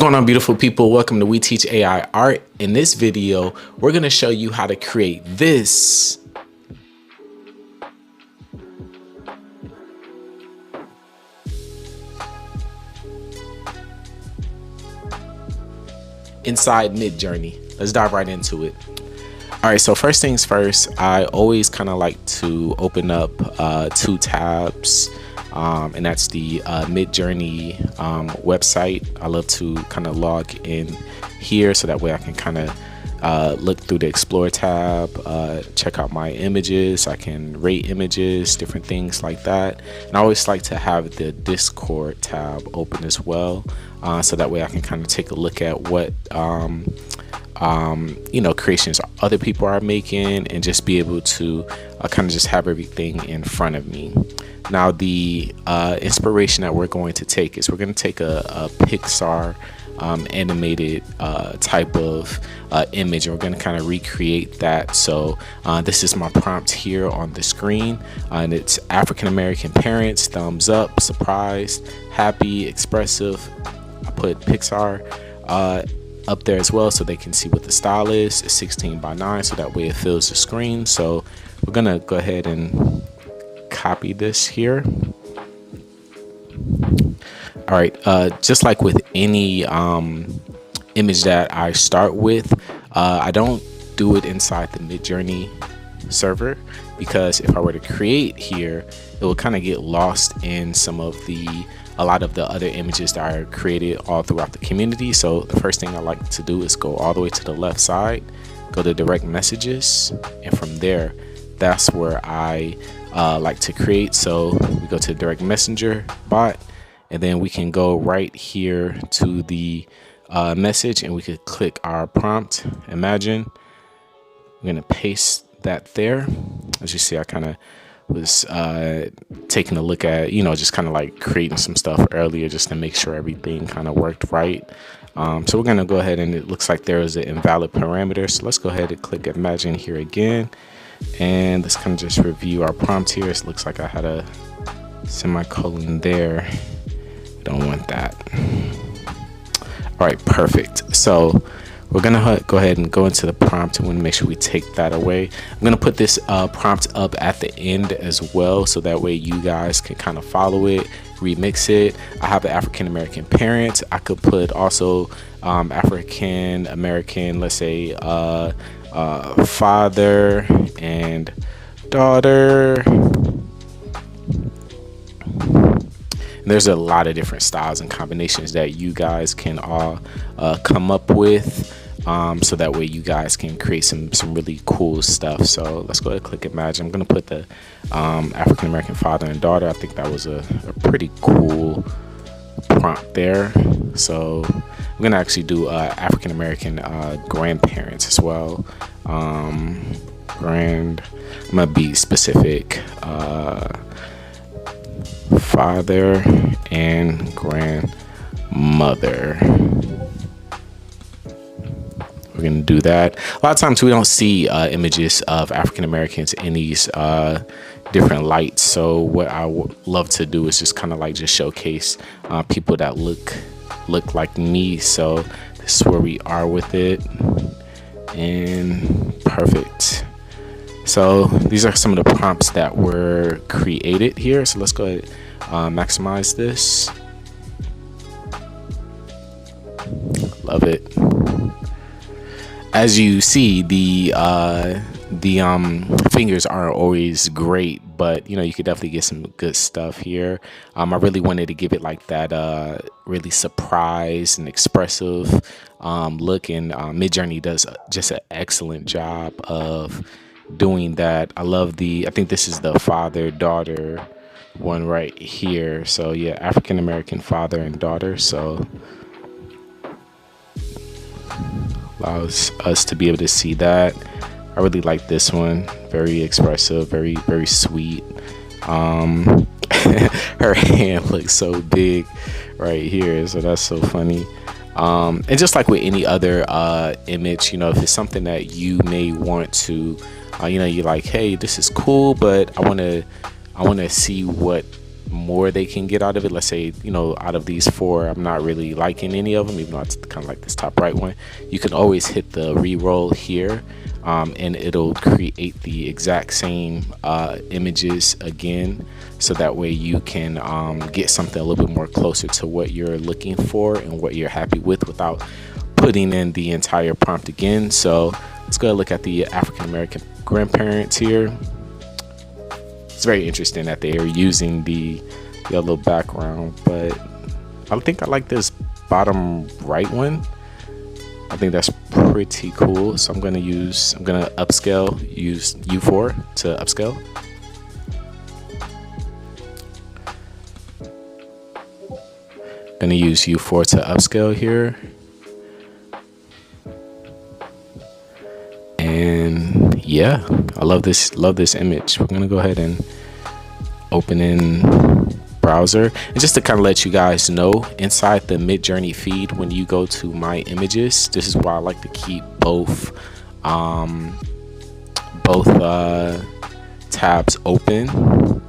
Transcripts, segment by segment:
going on, beautiful people? Welcome to We Teach AI Art. In this video, we're going to show you how to create this inside Midjourney. Let's dive right into it. All right, so first things first, I always kind of like to open up two tabs. And that's the Midjourney website. I love to kind of log in here so that way I can kind of look through the Explore tab, check out my images. I can rate images, different things like that. And I always like to have the Discord tab open as well, so that way I can kind of take a look at what creations other people are making and just be able to kind of just have everything in front of me. Now, the inspiration that we're going to take is we're going to take a Pixar animated type of image, and we're going to kind of recreate that. So this is my prompt here on the screen, and it's African American parents, thumbs up, surprised, happy, expressive. I put Pixar up there as well so they can see what the style is. It's 16:9, so that way it fills the screen. So we're gonna go ahead and copy this here. All right, just like with any image that I start with, I don't do it inside the Midjourney server, because if I were to create here, it will kind of get lost in a lot of the other images that are created all throughout the community. So the first thing I like to do is go all the way to the left side, go to direct messages, and from there, that's where I like to create. So we go to direct messenger bot, and then we can go right here to the message, and we could click our prompt. Imagine. I'm gonna paste that there. As you see, I kind of was taking a look at, just kind of like creating some stuff earlier just to make sure everything kind of worked right. So we're gonna go ahead, and it looks like there is an invalid parameter. So let's go ahead and click imagine here again. And let's kind of just review our prompt here. It looks like I had a semicolon there. Don't want that. All right, perfect. So we're gonna go ahead and go into the prompt, and we're gonna make sure we take that away. I'm gonna put this prompt up at the end as well, so that way you guys can kind of follow it, remix it. I have an African American parent. I could put also African American, let's say father and daughter. And there's a lot of different styles and combinations that you guys can all come up with, so that way you guys can create some really cool stuff. So let's go ahead and click imagine. I'm going to put the African American father and daughter. I think that was a pretty cool prompt there. So I'm going to actually do African American grandparents as well. I'm going to be specific. Father and grandmother. We're gonna do that. A lot of times we don't see images of African Americans in these different lights. So what I would love to do is just kind of like just showcase people that look like me. So this is where we are with it, and perfect. So these are some of the prompts that were created here. So let's go ahead and maximize this. Love it. As you see, the fingers aren't always great, but you could definitely get some good stuff here. I really wanted to give it like that really surprised and expressive look, and Midjourney does just an excellent job of doing that. I think this is the father-daughter one right here. So yeah, African American father and daughter. So allows us to be able to see that. I really like this one. Very expressive, very sweet. Her hand looks so big right here, so that's so funny. And just like with any other image, if it's something that you may want to you're like, hey, this is cool, but I want to see what more they can get out of it. Let's say, you know, out of these 4, I'm not really liking any of them, even though it's kind of like this top right one. You can always hit the re-roll here, and it'll create the exact same images again, so that way you can get something a little bit more closer to what you're looking for and what you're happy with without putting in the entire prompt again. So let's go look at the African American grandparents here. It's very interesting that they are using the yellow background, but I think I like this bottom right one. I think that's pretty cool. So I'm gonna upscale, use U4 to upscale. Gonna use U4 to upscale here. And yeah, I love this image. We're gonna go ahead and open in browser, and just to kind of let you guys know, inside the Midjourney feed, when you go to my images, this is why I like to keep both tabs open.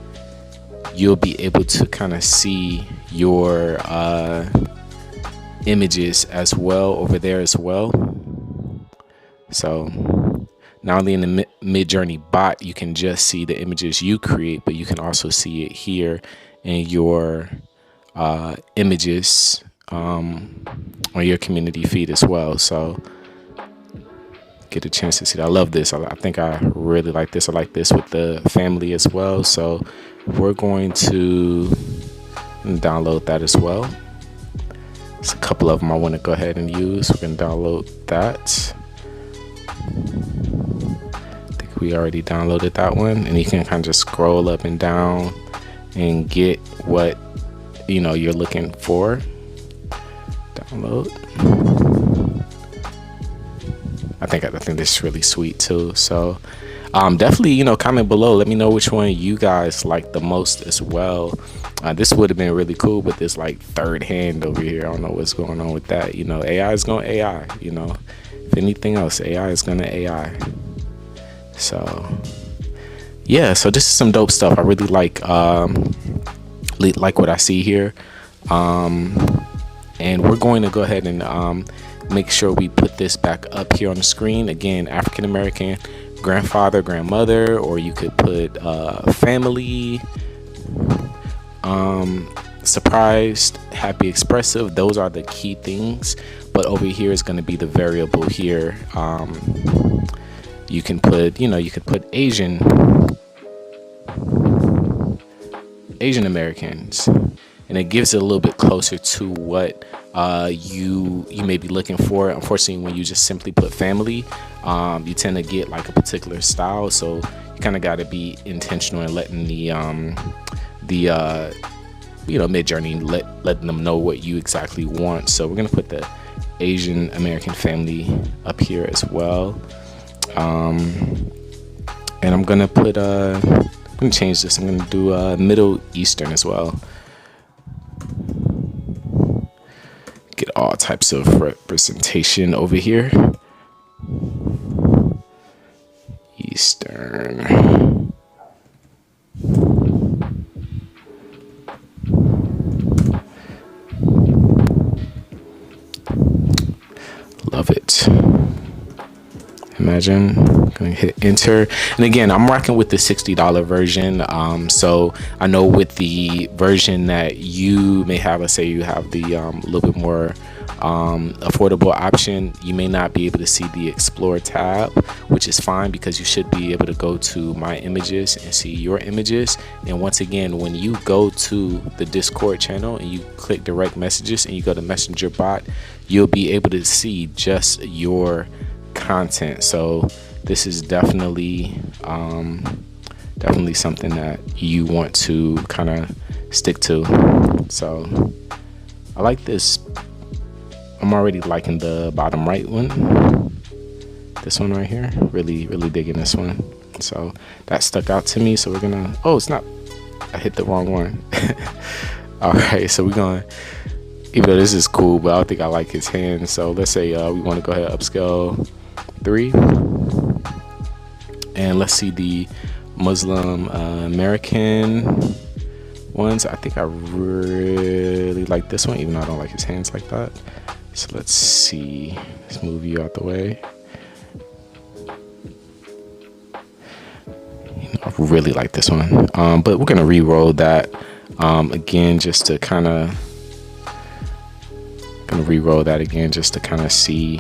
You'll be able to kind of see your images as well over there as well. So not only in the Midjourney bot, you can just see the images you create, but you can also see it here in your images on your community feed as well. So get a chance to see that. I love this. I think I really like this. I like this with the family as well. So we're going to download that as well. There's a couple of them I want to go ahead and use. We're going to download that. I think we already downloaded that one, and you can kind of just scroll up and down and get what you're looking for. Download. I think this is really sweet too. So definitely comment below, let me know which one you guys like the most as well. This would have been really cool, but this like third hand over here, I don't know what's going on with that. AI is going AI. If anything else, AI is gonna AI. So yeah, so this is some dope stuff. I really like what I see here, and we're going to go ahead and make sure we put this back up here on the screen again. African American, grandfather, grandmother, or you could put family, surprised, happy, expressive. Those are the key things. But over here is going to be the variable here. You can put Asian Americans, and it gives it a little bit closer to what you may be looking for. Unfortunately, when you just simply put family, you tend to get like a particular style. So you kind of got to be intentional in letting the Midjourney letting them know what you exactly want. So we're gonna put the Asian American family up here as well, and I'm gonna put I'm gonna change this. I'm gonna do Middle Eastern as well. Get all types of representation over here. Eastern. Love it. Imagine. Gonna hit enter, and again, I'm rocking with the $60 version. So I know with the version that you may have, let's say you have the little bit more affordable option, you may not be able to see the explore tab, which is fine, because you should be able to go to my images and see your images. And once again, when you go to the Discord channel and you click direct messages and you go to messenger bot, you'll be able to see just your content. So this is definitely something that you want to kind of stick to. So I like this. I'm already liking the bottom right one, this one right here. Really digging this one. So that stuck out to me. So we're gonna, it's not, I hit the wrong one. All right, so we're going, even though this is cool, but I don't think I like his hand. So let's say we want to go ahead and upscale 3, and let's see the Muslim American ones. I think I really like this one, even though I don't like his hands like that. So let's see. Let's move you out the way. I really like this one, but we're gonna re-roll that again just to kind of see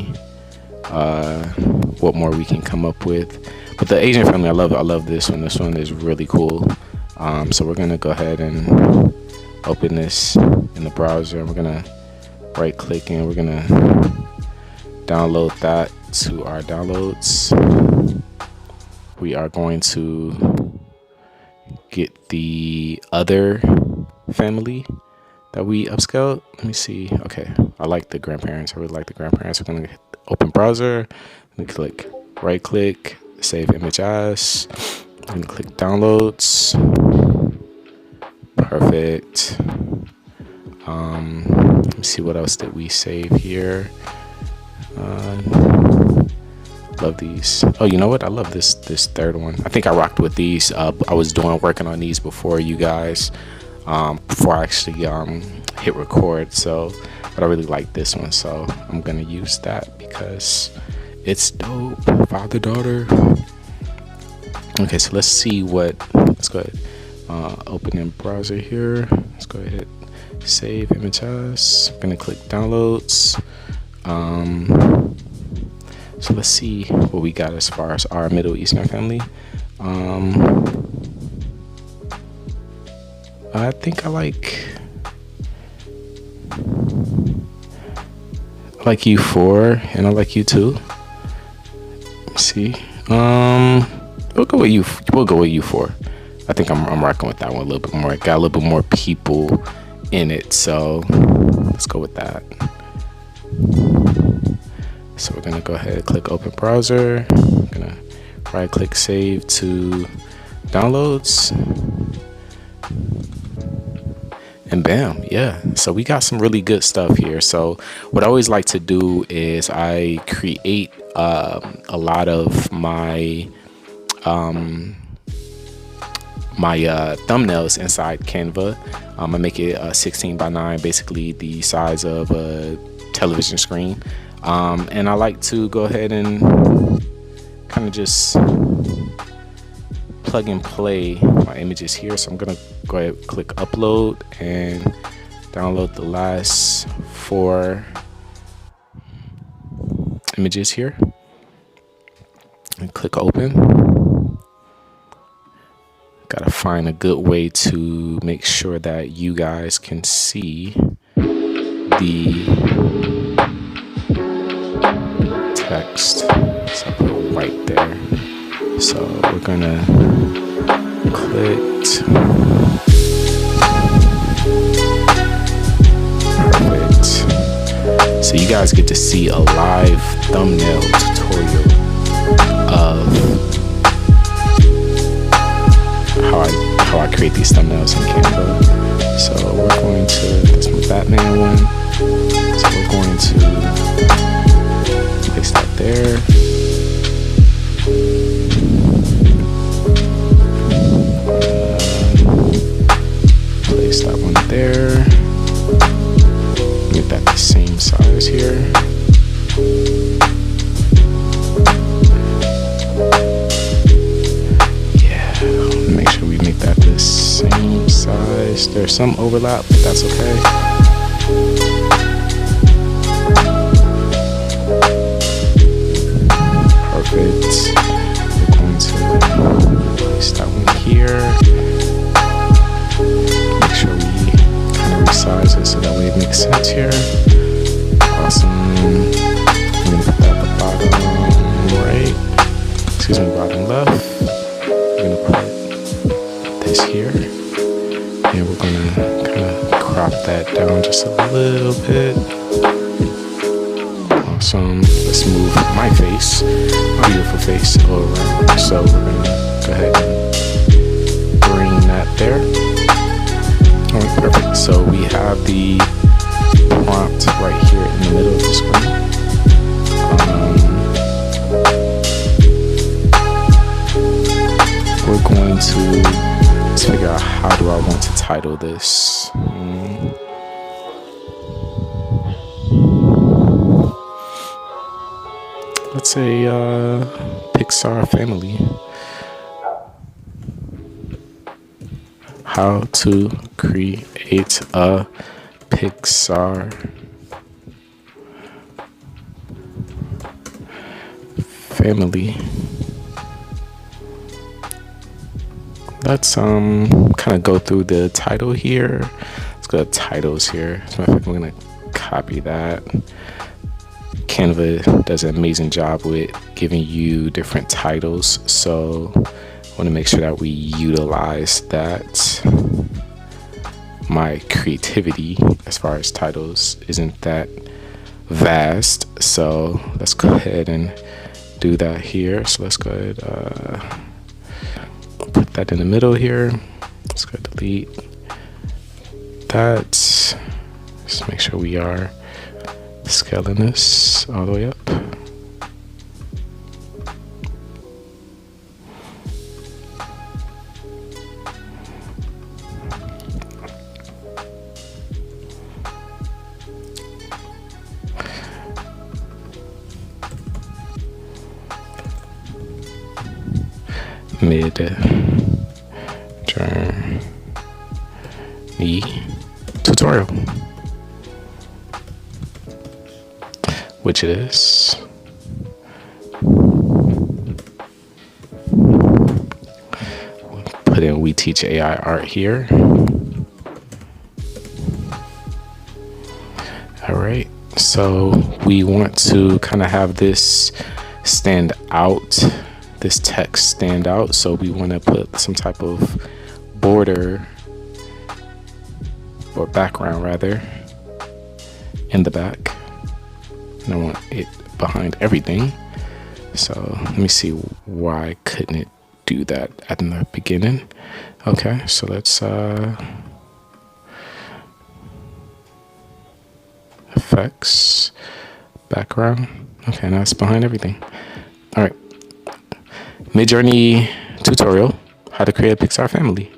what more we can come up with. But the Asian Family, I love this one. This one is really cool. So we're gonna go ahead and open this in the browser, and we're gonna right click and we're gonna download that to our downloads. We are going to get the other family that we upscaled. Let me see. Okay, I like the grandparents. I really like the grandparents. We're gonna hit open browser. Let me click right click, save image as. I'm gonna click downloads. Perfect. Let me see what else did we save here. Love these. Oh, you know what? I love this third one. I think I rocked with these. I was working on these before you guys, before I actually hit record. So, but I really like this one, so I'm gonna use that because it's dope. Father daughter. Okay, so let's see what. Let's go ahead. Open in browser here. Let's go ahead. Save image as. I'm gonna click downloads. So let's see what we got as far as our Middle Eastern family. I think I like you 4 and I like you 2. Let's see. We'll go with you. We'll go with you 4. I think I'm rocking with that one a little bit more. It got a little bit more people in it, so let's go with that. So we're gonna go ahead and click open browser. I'm gonna right click save to downloads. And bam, yeah. So we got some really good stuff here. So what I always like to do is I create a lot of my thumbnails inside Canva. I make it 16 by 9, basically the size of a television screen. And I like to go ahead and kind of just plug and play my images here. So I'm gonna go ahead and click upload and download the last 4 images here and click open. Gotta find a good way to make sure that you guys can see the text. So I put it right there. So we're gonna click. Perfect. So you guys get to see a live thumbnail tutorial of how I create these thumbnails in Canva. So we're going to, this is my Batman one. So we're going to place that there. Place that one there. Make that the same size here. Make sure we make that the same size. There's some overlap, but that's okay. Perfect. We're going to place that one here. Make sure we kind of resize it so that way it makes sense here. Awesome. I'm gonna put that at the bottom right. Excuse me, bottom left. We're gonna put this here, and we're gonna kind of crop that down just a little bit. Awesome. Let's move my face, my beautiful face, all around. So we're gonna go ahead and bring that there. All right, perfect. So we have the prompt right here in the middle of the screen. We're going to figure out how do I want to title this? Let's say Pixar Family. How to create a Pixar family. Let's kind of go through the title here. Let's go to titles here. So I'm gonna copy that. Canva does an amazing job with giving you different titles, so I want to make sure that we utilize that. My creativity as far as titles isn't that vast, so let's go ahead and do that here. So let's go ahead, put that in the middle here. Let's go delete that. Just make sure we are scaling this all the way up. Midjourney tutorial, which it is. Put in "We Teach AI Art" here. All right, so we want to kind of have this stand out, this text stand out, so we want to put some type of border or background rather in the back, and I want it behind everything. So let me see, why couldn't it do that at the beginning? Okay, so let's effects, background. Okay, now it's behind everything. All right, Midjourney tutorial, how to create a Pixar family.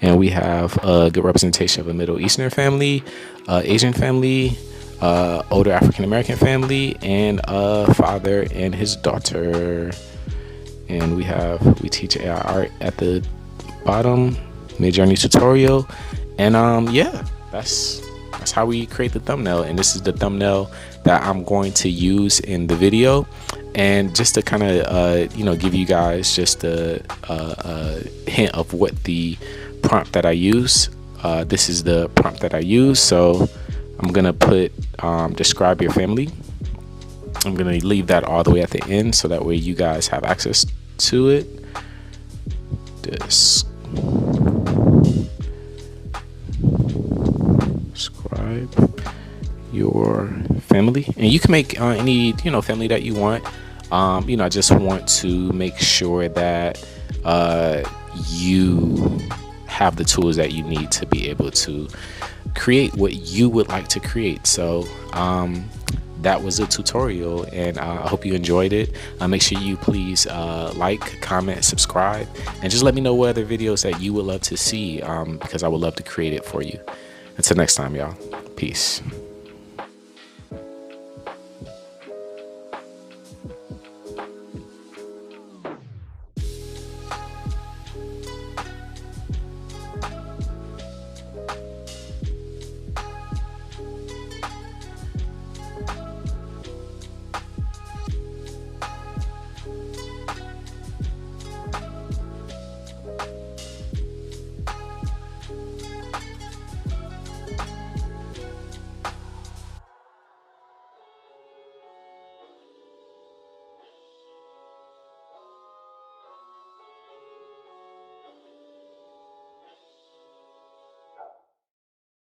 And we have a good representation of a Middle Eastern family, Asian family, older African American family, and a father and his daughter. And we teach AI art at the bottom, Midjourney tutorial. And yeah, that's how we create the thumbnail. And this is the thumbnail that I'm going to use in the video. And just to kind of give you guys just a hint of what the prompt that I use. This is the prompt that I use. So I'm gonna put describe your family. I'm gonna leave that all the way at the end, so that way you guys have access to it. Describe your family, and you can make any family that you want. I just want to make sure that you have the tools that you need to be able to create what you would like to create. So that was a tutorial, and I hope you enjoyed it. Make sure you please like, comment, subscribe, and just let me know what other videos that you would love to see, because I would love to create it for you. Until next time, y'all. Peace.